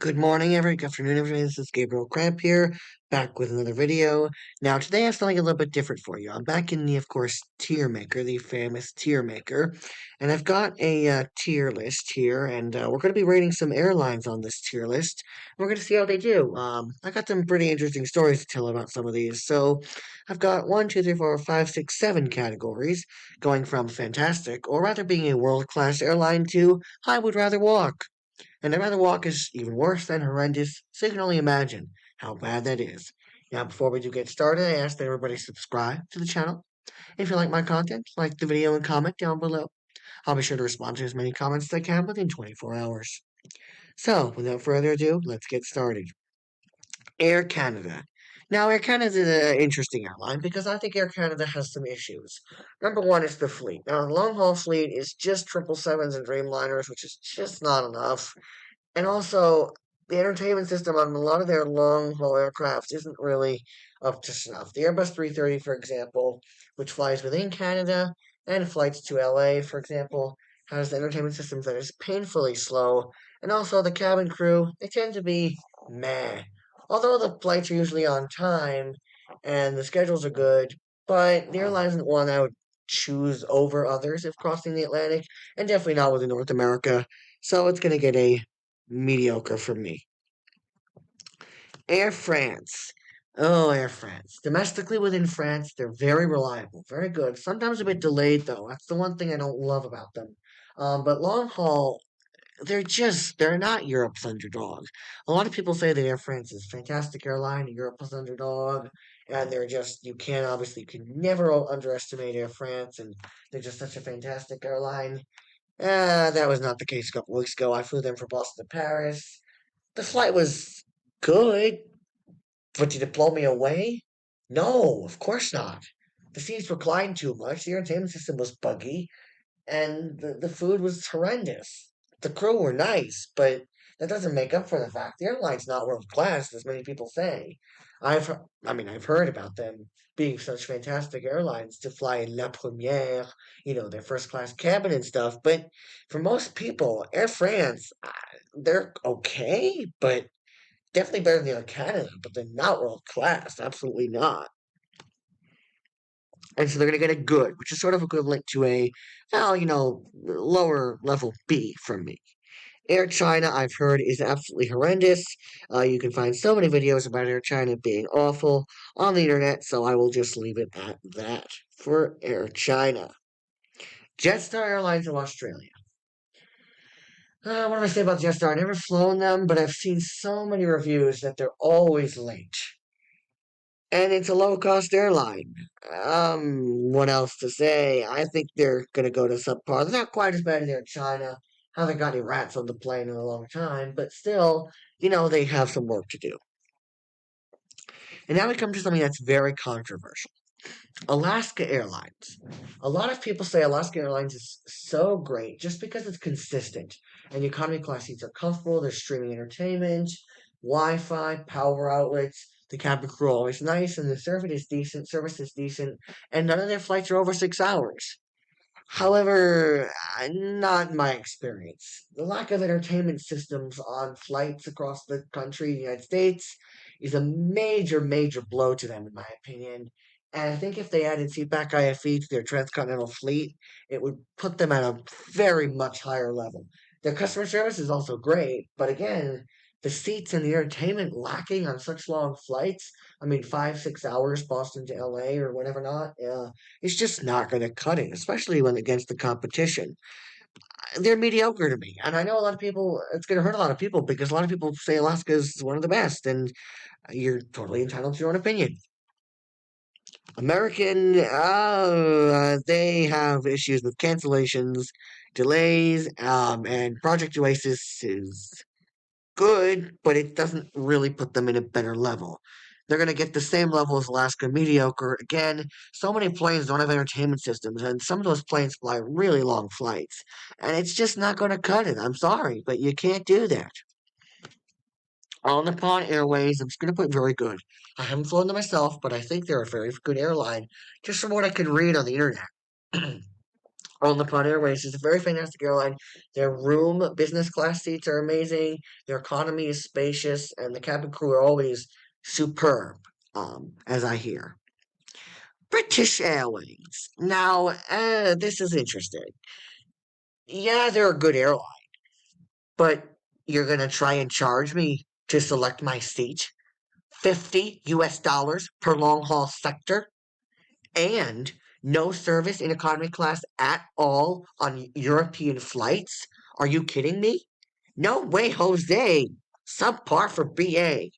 Good morning, good afternoon, everybody. This is Gabriel Cramp here, back with another video. Now, today I have something a little bit different for you. I'm back in the, of course, tier maker, the famous tier maker, and I've got a tier list here, and we're going to be rating some airlines on this tier list. We're going to see how they do. I got some pretty interesting stories to tell about some of these. So, I've got 1, 2, 3, 4, 5, 6, 7 categories, going from fantastic, or rather being a world-class airline, to I would rather walk. And I'd rather walk is even worse than horrendous, so you can only imagine how bad that is. Now, before we do get started, I ask that everybody subscribe to the channel. If you like my content, like the video and comment down below. I'll be sure to respond to as many comments as I can within 24 hours. So, without further ado, let's get started. Air Canada. Now, Air Canada is an interesting airline because I think Air Canada has some issues. Number one is the fleet. Now, the long haul fleet is just 777s and Dreamliners, which is just not enough. And also, the entertainment system on a lot of their long haul aircraft isn't really up to snuff. The Airbus 330, for example, which flies within Canada and flights to LA, for example, has entertainment systems that is painfully slow. And also, the cabin crew, they tend to be meh. Although the flights are usually on time and the schedules are good, but the airline isn't one I would choose over others if crossing the Atlantic, and definitely not within North America. So it's going to get a mediocre from me. Air France. Oh, Air France. Domestically within France, they're very reliable, very good. Sometimes a bit delayed, though. That's the one thing I don't love about them. But long haul, they're not Europe's underdog. A lot of people say that Air France is a fantastic airline, Europe's underdog, and you can never underestimate Air France, and they're just such a fantastic airline. That was not the case a couple weeks ago. I flew them from Boston to Paris. The flight was good, but did it blow me away? No, of course not. The seats reclined too much, the entertainment system was buggy, and the food was horrendous. The crew were nice, but that doesn't make up for the fact the airline's not world class, as many people say. I've heard about them being such fantastic airlines to fly in La Première, their first class cabin and stuff. But for most people, Air France, they're okay, but definitely better than Air Canada. But they're not world class, absolutely not. And so they're going to get a good, which is sort of equivalent to lower level B from me. Air China, I've heard, is absolutely horrendous. You can find so many videos about Air China being awful on the internet, so I will just leave it at that for Air China. Jetstar Airlines of Australia. What do I say about Jetstar? I've never flown them, but I've seen so many reviews that they're always late. And it's a low cost airline. What else to say? I think they're gonna go to subpar. They're not quite as bad as Air China. Haven't got any rats on the plane in a long time, but still, they have some work to do. And now we come to something that's very controversial. Alaska Airlines. A lot of people say Alaska Airlines is so great just because it's consistent. And the economy class seats are comfortable, there's streaming entertainment, Wi-Fi, power outlets, the cabin crew always nice, and the service is decent, and none of their flights are over 6 hours. However, not in my experience. The lack of entertainment systems on flights across the country, the United States, is a major, major blow to them, in my opinion. And I think if they added seatback IFE to their transcontinental fleet, it would put them at a very much higher level. Their customer service is also great, but again, the seats and the entertainment lacking on such long flights. I mean, 5, 6 hours, Boston to LA or whatever not. It's just not going to cut it, especially when against the competition. They're mediocre to me, and I know a lot of people. It's going to hurt a lot of people because a lot of people say Alaska is one of the best, and you're totally entitled to your own opinion. American, they have issues with cancellations, delays, and Project Oasis is good, but it doesn't really put them in a better level. They're going to get the same level as Alaska mediocre. Again, so many planes don't have entertainment systems, and some of those planes fly really long flights. And it's just not going to cut it. I'm sorry, but you can't do that. All Nippon Airways, I'm just going to put very good. I haven't flown them myself, but I think they're a very good airline, just from what I can read on the internet. All Nippon Airways is a very fantastic airline. Their room business class seats are amazing. Their economy is spacious, and the cabin crew are always superb. As I hear. British Airways. Now, this is interesting. Yeah, they're a good airline, but you're gonna try and charge me to select my seat? $50 per long haul sector? And no service in economy class at all on European flights? Are you kidding me? No way, Jose. Subpar for BA.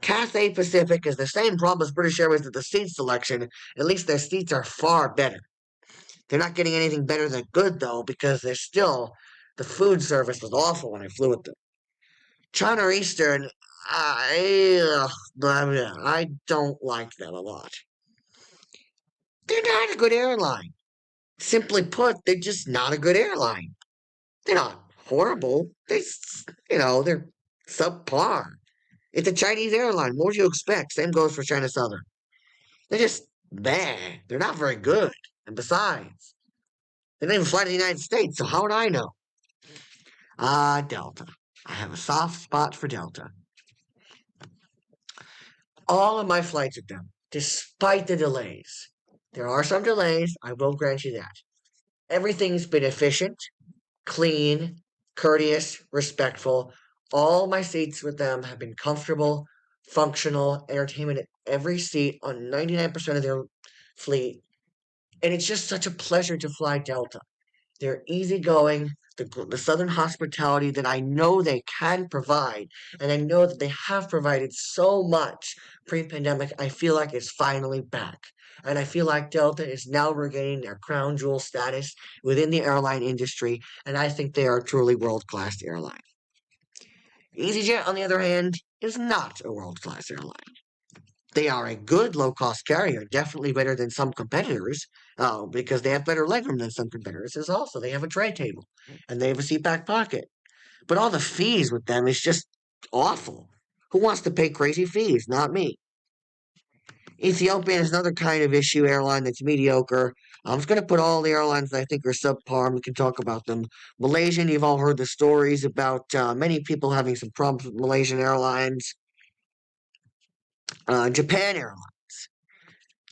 Cathay Pacific is the same problem as British Airways with the seat selection. At least their seats are far better. They're not getting anything better than good, though, because they're still. The food service was awful when I flew with them. China Eastern, I don't like them a lot. They're not a good airline. Simply put, they're just not a good airline. They're not horrible. They're subpar. It's a Chinese airline. What would you expect? Same goes for China Southern. They're just bad. They're not very good. And besides, they don't even fly to the United States, so how would I know? Delta. I have a soft spot for Delta. All of my flights with them, despite the delays. There are some delays, I will grant you that. Everything's been efficient, clean, courteous, respectful. All my seats with them have been comfortable, functional, entertainment at every seat on 99% of their fleet. And it's just such a pleasure to fly Delta. They're easygoing, the Southern hospitality that I know they can provide, and I know that they have provided so much pre-pandemic. I feel like it's finally back, and I feel like Delta is now regaining their crown jewel status within the airline industry, and I think they are a truly world-class airline. EasyJet, on the other hand, is not a world-class airline. They are a good low-cost carrier, definitely better than some competitors, because they have better legroom than some competitors. Is also they have a tray table and they have a seat back pocket. But all the fees with them is just awful. Who wants to pay crazy fees? Not me. Ethiopian is another kind of issue airline that's mediocre. I'm just going to put all the airlines that I think are subpar, and we can talk about them. Malaysian, you've all heard the stories about many people having some problems with Malaysian Airlines. Japan Airlines.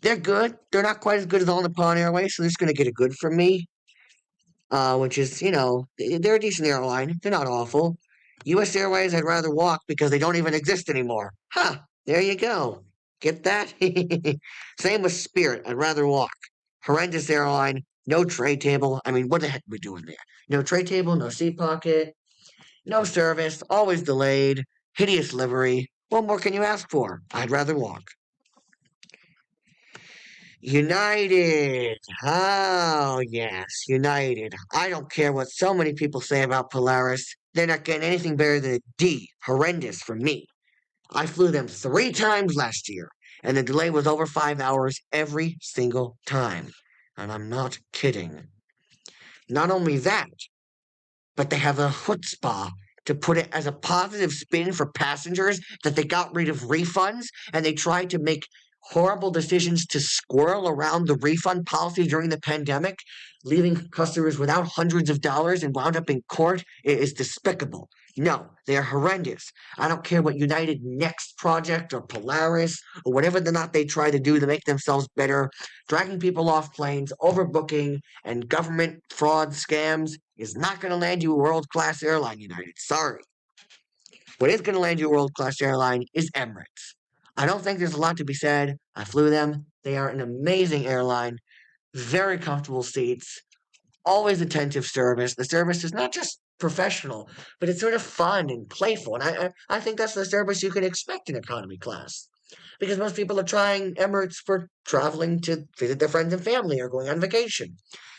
They're good. They're not quite as good as All Nippon Airways, so they're just going to get a good from me. Which is, they're a decent airline. They're not awful. U.S. Airways, I'd rather walk because they don't even exist anymore. Huh, there you go. Get that? Same with Spirit. I'd rather walk. Horrendous airline. No tray table. I mean, what the heck are we doing there? No tray table, no seat pocket, no service, always delayed, hideous livery. What more can you ask for? I'd rather walk. United. Oh, yes, United. I don't care what so many people say about Polaris. They're not getting anything better than a D. Horrendous from me. I flew them 3 times last year, and the delay was over 5 hours every single time. And I'm not kidding. Not only that, but they have a chutzpah to put it as a positive spin for passengers that they got rid of refunds and they tried to make horrible decisions to squirrel around the refund policy during the pandemic, leaving customers without hundreds of dollars and wound up in court. It is despicable. No, they are horrendous. I don't care what United Next Project or Polaris or whatever the not they try to do to make themselves better, dragging people off planes, overbooking, and government fraud scams is not going to land you a world class airline, United. Sorry. What is going to land you a world class airline is Emirates. I don't think there's a lot to be said. I flew them. They are an amazing airline, very comfortable seats, always attentive service. The service is not just professional, but it's sort of fun and playful. And I think that's the service you can expect in economy class. Because most people are trying Emirates for traveling to visit their friends and family or going on vacation.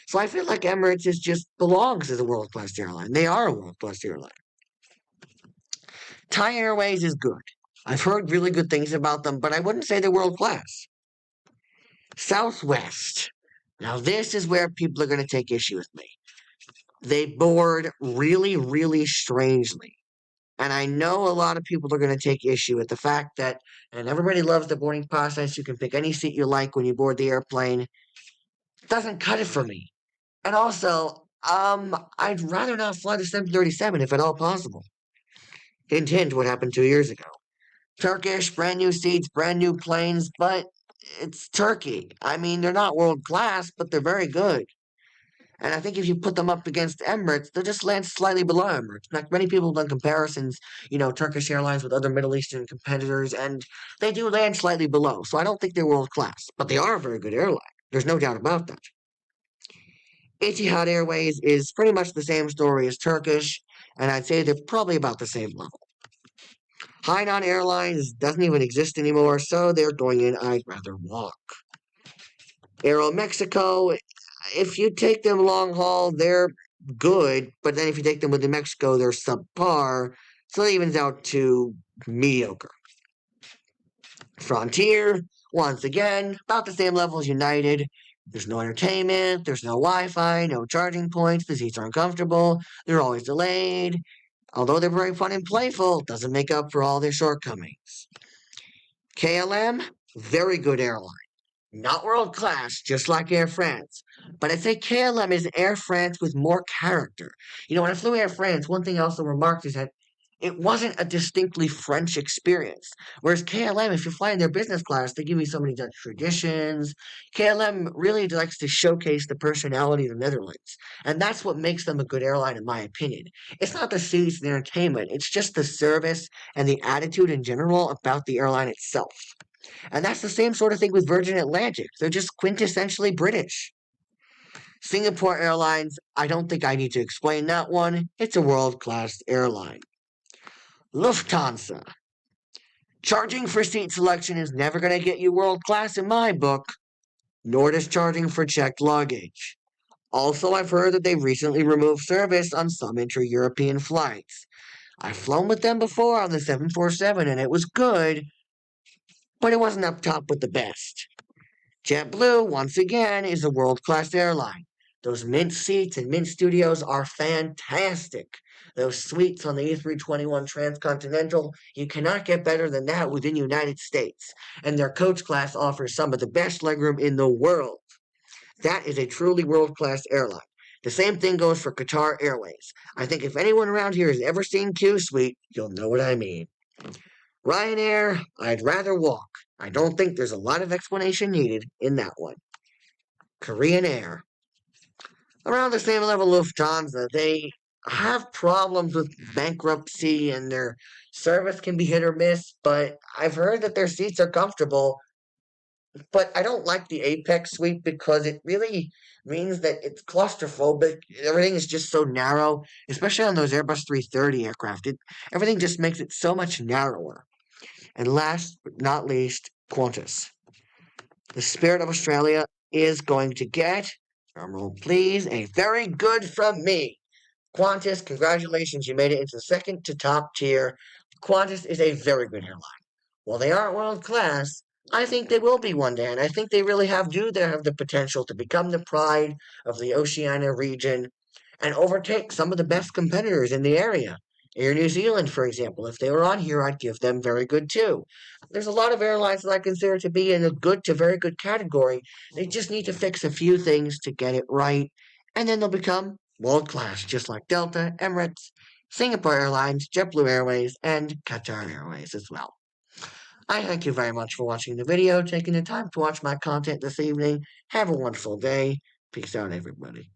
So I feel like Emirates is just belongs as a world class airline. They are a world class airline. Thai Airways is good. I've heard really good things about them, but I wouldn't say they're world class. Southwest. Now, this is where people are going to take issue with me. They board really, really strangely. And I know a lot of people are going to take issue with the fact that, and everybody loves the boarding process, you can pick any seat you like when you board the airplane. Doesn't cut it for me. And also, I'd rather not fly the 737 if at all possible. Hint, hint, what happened 2 years ago. Turkish, brand new seats, brand new planes, but it's Turkey. I mean, they're not world class, but they're very good. And I think if you put them up against Emirates, they'll just land slightly below Emirates. In fact, many people have done comparisons, Turkish Airlines with other Middle Eastern competitors, and they do land slightly below. So I don't think they're world class, but they are a very good airline. There's no doubt about that. Etihad Airways is pretty much the same story as Turkish, and I'd say they're probably about the same level. Hainan Airlines doesn't even exist anymore, so they're going in I'd rather walk. Aero Mexico, if you take them long haul, they're good, but then if you take them within Mexico, they're subpar, so it evens out to mediocre. Frontier, once again, about the same level as United. There's no entertainment, there's no Wi Fi, no charging points, the seats aren't comfortable, they're always delayed. Although they're very fun and playful, it doesn't make up for all their shortcomings. KLM, very good airline. Not world class, just like Air France. But I'd say KLM is Air France with more character. When I flew Air France, one thing I also remarked is that it wasn't a distinctly French experience. Whereas KLM, if you fly in their business class, they give you so many Dutch traditions. KLM really likes to showcase the personality of the Netherlands. And that's what makes them a good airline, in my opinion. It's not the seats and the entertainment, it's just the service and the attitude in general about the airline itself. And that's the same sort of thing with Virgin Atlantic. They're just quintessentially British. Singapore Airlines, I don't think I need to explain that one. It's a world class airline. Lufthansa. Charging for seat selection is never going to get you world class in my book, nor does charging for checked luggage. Also, I've heard that they've recently removed service on some intra European flights. I've flown with them before on the 747 and it was good, but it wasn't up top with the best. JetBlue, once again, is a world class airline. Those Mint seats and Mint studios are fantastic. Those suites on the A321 Transcontinental, you cannot get better than that within the United States. And their coach class offers some of the best legroom in the world. That is a truly world class airline. The same thing goes for Qatar Airways. I think if anyone around here has ever seen Q Suite, you'll know what I mean. Ryanair, I'd rather walk. I don't think there's a lot of explanation needed in that one. Korean Air. Around the same level Lufthansa, they have problems with bankruptcy and their service can be hit or miss, but I've heard that their seats are comfortable. But I don't like the Apex suite because it really means that it's claustrophobic. Everything is just so narrow, especially on those Airbus 330 aircraft. Everything just makes it so much narrower. And last but not least, Qantas. The Spirit of Australia is going to get, drumroll please, a very good from me. Qantas, congratulations, you made it into the second to top tier. Qantas is a very good airline. While they aren't world class, I think they will be one day, and I think they really have the potential to become the pride of the Oceania region and overtake some of the best competitors in the area. Air New Zealand, for example, if they were on here, I'd give them very good too. There's a lot of airlines that I consider to be in a good to very good category. They just need to fix a few things to get it right, and then they'll become world class, just like Delta, Emirates, Singapore Airlines, JetBlue Airways, and Qatar Airways as well. I thank you very much for watching the video, taking the time to watch my content this evening. Have a wonderful day. Peace out, everybody.